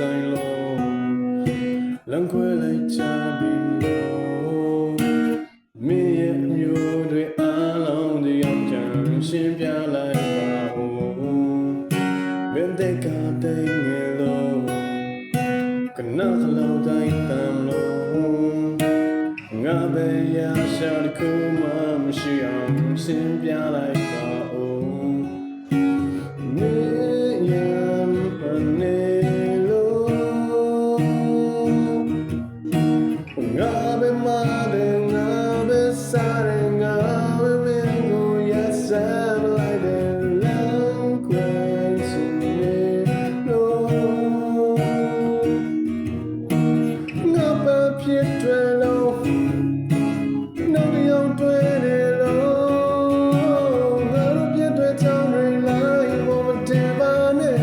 ဆိုင်လို့လမ်းခွဲလိုက်ကြပြီလို့မင်းရဲ့အမျိုးတွေအားလုံးတရားကြံရှင်းပြလိုက်ပါဦးမင်းတဲ့ကတဲ့ငယ်လို့ကနားလောက်တိုင်းတမ်းလို့ငါပဲရရှာတခုမှမရှိအောင်ရှင်းပြလိုက်ပါဦးမင်းရဲ့အနေလို့ငါပဲမတဲ့ငါပဲစားတဲ့ငါပဲမင်းကိုရစားလိုက်တဲ့လမ်းခွဲချင်နေလို့ငါပဲဖြစ်တယ်လို့နောက်တစ်ယောက်တွေ့တယ်လို့ငါတို့ပြည့်တွေ့ချောင်းတွေလိုက်ပေါ်မတင်ပါနဲ့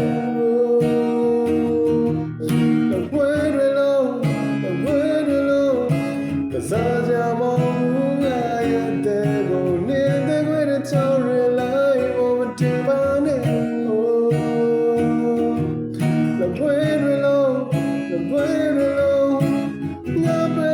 လို့ဝဲတွေလို့ဝဲတွေလို့ကစားကြမောင်းငါရဲ့တဲ့ကိုနေတဲ့ခွေတဲ့ချောင်းတွေလိုက်ပေါ်မတင်ပါနဲ့လို့ဝဲတွေလို့ဝဲတွေလို့ငါပဲ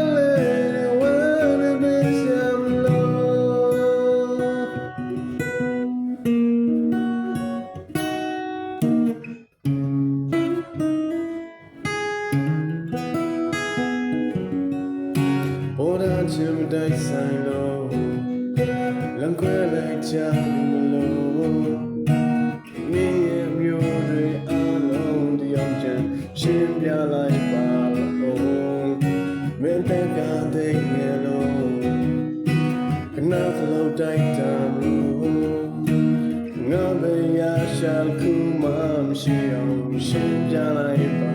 ပေါ်တာချင်တိုက်ဆိုင်လို့လမ်းခွဲလိုက်ကြမလို့မင်းရဲ့မျိုးတွေအားလုံးတရားချင်ရှင်းပြလိုက်ပါလို့မင်းတဲ့ကတဲ့ငယ်လို့ခဏလောက်တိုက်တမ်းလို့ငါပဲရရှာခုမှမရှိအောင်ရှင်းပြလိုက်ပါ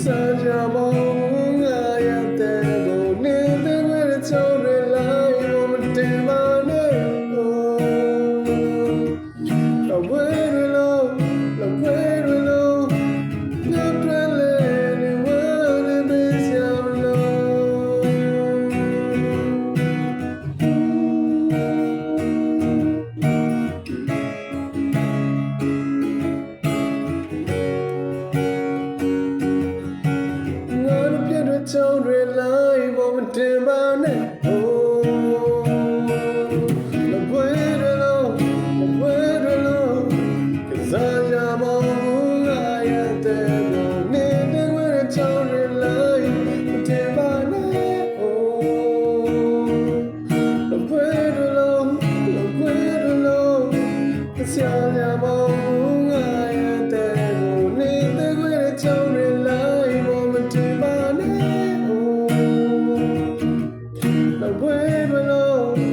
စားကြမောင်းငါရတဲ့ကိုနေတဲ့ခွေတဲ့ချောင်းတွေလိုက်ပေါ်မတင်ပါနဲ့လို့ဝဲတွေလို့ဝဲတွေလို့ငါတွေ့လေနေဝဲနေပေးစရာမလိုချောင်းတွေလိုက်ပေါ်မတင်ပါနဲ့လပွေးတွေလို့ဝဲတွေလို့ကစားကြမောင်းငါရတဲ့ကိုနေတဲ့ခွေတဲ့ချောင်းတွေလိုက်မတင်ပါနဲ့လပွေးတွေလို့ဝဲတွေလို့ကစားကြမောင်းငါရတဲ့ကိုနေတဲ့ခွေတဲ့ချောင်းတွေလိုက်ပေါ်မတင်ပါနဲ့wait below